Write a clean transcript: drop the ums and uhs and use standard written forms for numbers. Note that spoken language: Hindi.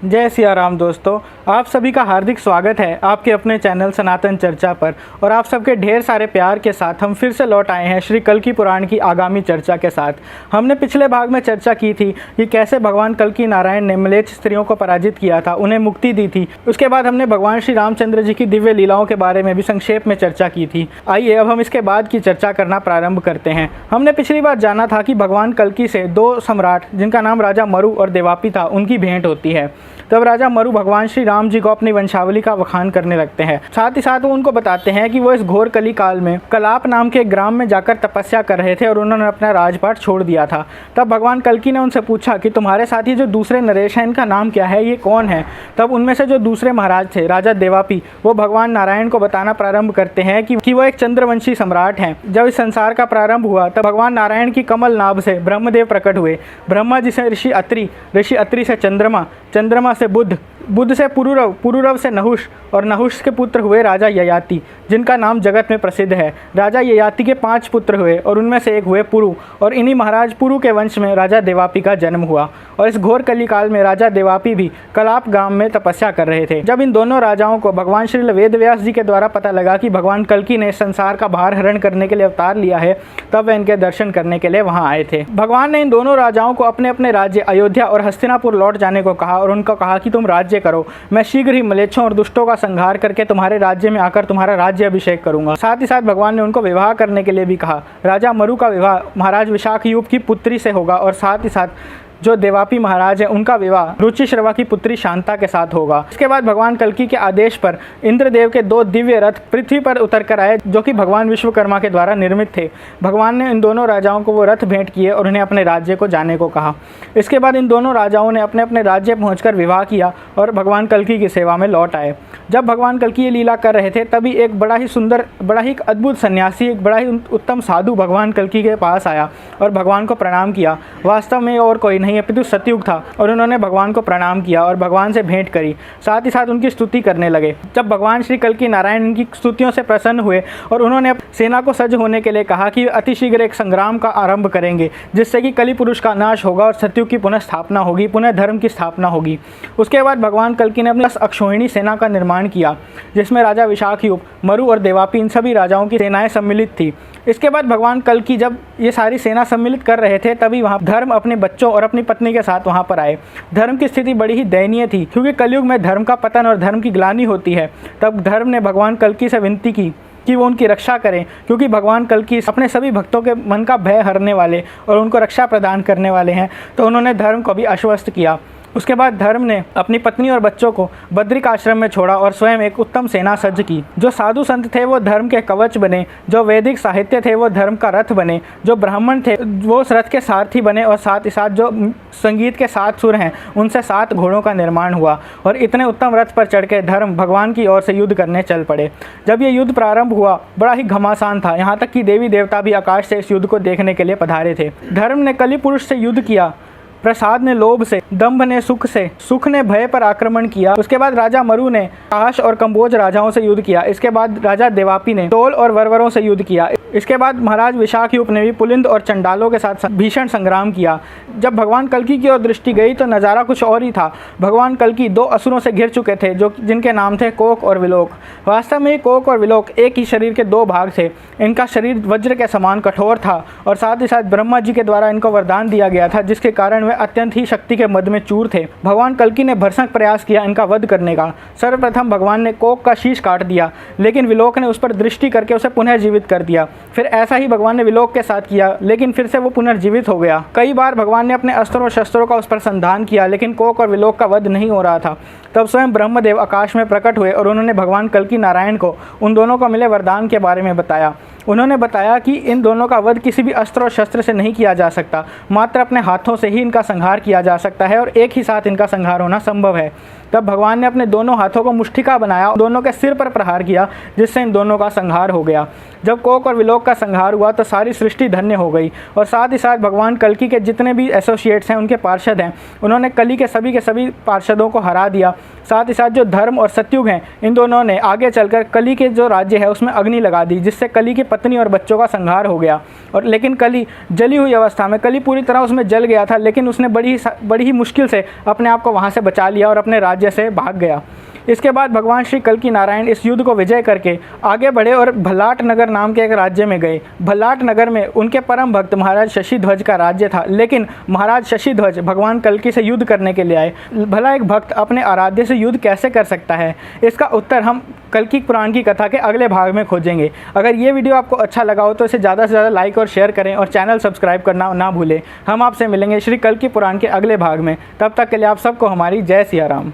जय सिया राम दोस्तों, आप सभी का हार्दिक स्वागत है आपके अपने चैनल सनातन चर्चा पर। और आप सबके ढेर सारे प्यार के साथ हम फिर से लौट आए हैं श्री कल्की पुराण की आगामी चर्चा के साथ। हमने पिछले भाग में चर्चा की थी कि कैसे भगवान कल्की नारायण ने म्लेच्छ स्त्रियों को पराजित किया था, उन्हें मुक्ति दी थी। उसके बाद हमने भगवान श्री रामचंद्र जी की दिव्य लीलाओं के बारे में भी संक्षेप में चर्चा की थी। आइए अब हम इसके बाद की चर्चा करना प्रारंभ करते हैं। हमने पिछली बार जाना था कि भगवान कल्की से दो सम्राट, जिनका नाम राजा मरु और देवापी था, उनकी भेंट होती है। तब राजा मरु भगवान श्री राम जी को अपनी वंशावली का बखान करने लगते हैं। साथ ही साथ वो उनको बताते हैं कि वो इस घोर कली काल में कलाप नाम के ग्राम में जाकर तपस्या कर रहे थे और उन्होंने अपना राजपाट छोड़ दिया था। तब भगवान कल्की ने उनसे पूछा कि तुम्हारे साथ ये जो दूसरे नरेश हैं, इनका नाम क्या है, ये कौन है। तब उनमें से जो दूसरे महाराज थे, राजा देवापी, वो भगवान नारायण को बताना प्रारंभ करते हैं कि वो एक चंद्रवंशी सम्राट हैं। जब इस संसार का प्रारंभ हुआ तब भगवान नारायण की कमल नाभ से ब्रह्मदेव प्रकट हुए। ब्रह्मा जी से ऋषि अत्रि से चंद्रमा से बुध से पुरुरव से नहुष, और नहुष के पुत्र हुए राजा ययाति, जिनका नाम जगत में प्रसिद्ध है। राजा ययाति के 5 पुत्र हुए और उनमें से एक हुए पुरु, और इन्हीं महाराज पुरु के वंश में राजा देवापी का जन्म हुआ। और इस घोर कली काल में राजा देवापी भी कलाप ग्राम में तपस्या कर रहे थे। जब इन दोनों राजाओं को भगवान श्री वेदव्यास जी के द्वारा पता लगा कि भगवान कल्की ने संसार का भार हरण करने के लिए अवतार लिया है, तब वे इनके दर्शन करने के लिए वहाँ आए थे। भगवान ने इन दोनों राजाओं को अपने अपने राज्य अयोध्या और हस्तिनापुर लौट जाने को कहा और उनको कहा कि तुम राज्य करो, मैं शीघ्र ही म्लेच्छों और दुष्टों का संहार करके तुम्हारे राज्य में आकर तुम्हारा राज्य अभिषेक करूंगा। साथ ही साथ भगवान ने उनको विवाह करने के लिए भी कहा। राजा मरु का विवाह महाराज विशाखयूप की पुत्री से होगा और साथ ही साथ जो देवापी महाराज है उनका विवाह रुचिश्रवा की पुत्री शांता के साथ होगा। इसके बाद भगवान कल्की के आदेश पर इंद्रदेव के 2 दिव्य रथ पृथ्वी पर उतर कर आए, जो कि भगवान विश्वकर्मा के द्वारा निर्मित थे। भगवान ने इन दोनों राजाओं को वो रथ भेंट किए और उन्हें अपने राज्य को जाने को कहा। इसके बाद इन दोनों राजाओं ने अपने अपने राज्य पहुँच विवाह किया और भगवान कल्की की सेवा में लौट आए। जब भगवान कल्की ये लीला कर रहे थे तभी एक बड़ा ही सुंदर, बड़ा ही अद्भुत सन्यासी, एक बड़ा ही उत्तम साधु भगवान कल्की के पास आया और भगवान को प्रणाम किया। वास्तव में और कोई नहीं अपितु सतयुग था, और उन्होंने भगवान को प्रणाम किया और भगवान से भेंट करी। साथ ही साथ उनकी स्तुति करने लगे। जब भगवान श्री कल्की नारायण इनकी स्तुतियों से प्रसन्न हुए और उन्होंने सेना को सज्ज होने के लिए कहा कि अतिशीघ्र एक संग्राम का आरंभ करेंगे, जिससे कि कली पुरुष का नाश होगा और सतयुग की पुनः स्थापना होगी, पुनः धर्म की स्थापना होगी। उसके बाद भगवान कल्की ने अपनी अक्षोहिणी सेना का निर्माण किया, जिसमें राजा विशाखयूप, मरु और देवापी, इन सभी राजाओं की सेनाएं सम्मिलित थी। इसके बाद भगवान कल्की जब ये सारी सेना सम्मिलित कर रहे थे तभी वहाँ धर्म अपने बच्चों और अपनी पत्नी के साथ वहाँ पर आए। धर्म की स्थिति बड़ी ही दयनीय थी, क्योंकि कलयुग में धर्म का पतन और धर्म की ग्लानि होती है। तब धर्म ने भगवान कल्की से विनती की कि वो उनकी रक्षा करें, क्योंकि भगवान कल्की अपने सभी भक्तों के मन का भय हरने वाले और उनको रक्षा प्रदान करने वाले हैं। तो उन्होंने धर्म को भी आश्वस्त किया। उसके बाद धर्म ने अपनी पत्नी और बच्चों को बद्रिक आश्रम में छोड़ा और स्वयं एक उत्तम सेना सज्ज की। जो साधु संत थे वो धर्म के कवच बने, जो वैदिक साहित्य थे वो धर्म का रथ बने, जो ब्राह्मण थे वो उस रथ के सारथी बने, और साथ ही साथ जो संगीत के 7 सुर हैं उनसे 7 घोड़ों का निर्माण हुआ। और इतने उत्तम रथ पर चढ़ के धर्म भगवान की ओर से युद्ध करने चल पड़े। जब ये युद्ध प्रारंभ हुआ बड़ा ही घमासान था, यहाँ तक कि देवी देवता भी आकाश से इस युद्ध को देखने के लिए पधारे थे। धर्म ने कली पुरुष से युद्ध किया, प्रसाद ने लोभ से, दंभ ने सुख से, सुख ने भय पर आक्रमण किया। उसके बाद राजा मरु ने काश और कंबोज राजाओं से युद्ध किया। इसके बाद राजा देवापी ने तोल और वरवरों से युद्ध किया। इसके बाद महाराज विशाखयूप ने भी पुलिंद और चंडालों के साथ भीषण संग्राम किया। जब भगवान कल्की की ओर दृष्टि गई तो नज़ारा कुछ और ही था। भगवान कल्की 2 असुरों से घिर चुके थे, जिनके नाम थे कोक और विलोक। वास्तव में कोक और विलोक एक ही शरीर के 2 भाग थे। इनका शरीर वज्र के समान कठोर था और साथ ही साथ ब्रह्मा जी के द्वारा इनको वरदान दिया गया था, जिसके कारण वे अत्यंत ही शक्ति के मद में चूर थे। भगवान कल्की ने भरसक प्रयास किया इनका वध करने का। सर्वप्रथम भगवान ने कोक का शीश काट दिया, लेकिन विलोक ने उस पर दृष्टि करके उसे पुनः जीवित कर दिया। फिर ऐसा ही भगवान ने विलोक के साथ किया, लेकिन फिर से वो पुनर्जीवित हो गया। कई बार भगवान ने अपने अस्त्रों और शस्त्रों का उस पर संधान किया, लेकिन कोक और विलोक का वध नहीं हो रहा था। तब स्वयं ब्रह्मदेव आकाश में प्रकट हुए और उन्होंने भगवान कल्की नारायण को उन दोनों को मिले वरदान के बारे में बताया। उन्होंने बताया कि इन दोनों का वध किसी भी अस्त्र और शस्त्र से नहीं किया जा सकता, मात्र अपने हाथों से ही इनका संहार किया जा सकता है और एक ही साथ इनका संहार होना संभव है। तब भगवान ने अपने दोनों हाथों को मुष्टिका बनाया, दोनों के सिर पर प्रहार किया, जिससे इन दोनों का संहार हो गया। जब कोक और विलोक का संहार हुआ तो सारी सृष्टि धन्य हो गई। और साथ ही साथ भगवान कल्की के जितने भी एसोसिएट्स हैं, उनके पार्षद हैं, उन्होंने कली के सभी पार्षदों को हरा दिया। साथ ही साथ जो धर्म और सतयुग हैं, इन दोनों ने आगे चलकर कली के जो राज्य है उसमें अग्नि लगा दी, जिससे कली की पत्नी और बच्चों का संहार हो गया। और लेकिन कली जली हुई अवस्था में, कली पूरी तरह उसमें जल गया था, लेकिन उसने बड़ी ही मुश्किल से अपने आप को वहाँ से बचा लिया और अपने राज्य से भाग गया। इसके बाद भगवान श्री कल्कि नारायण इस युद्ध को विजय करके आगे बढ़े और भल्लाट नगर नाम के एक राज्य में गए। भल्लाट नगर में उनके परम भक्त महाराज शशिध्वज का राज्य था, लेकिन महाराज शशिध्वज भगवान कल्कि से युद्ध करने के लिए आए। भला एक भक्त अपने आराध्य से युद्ध कैसे कर सकता है? इसका उत्तर हम कल्कि पुराण की कथा के अगले भाग में खोजेंगे। अगर ये वीडियो आपको अच्छा लगा हो तो इसे ज़्यादा से ज़्यादा लाइक और शेयर करें और चैनल सब्सक्राइब करना ना भूलें। हम आपसे मिलेंगे श्री कल्कि पुराण के अगले भाग में। तब तक के लिए आप सबको हमारी जय सिया राम।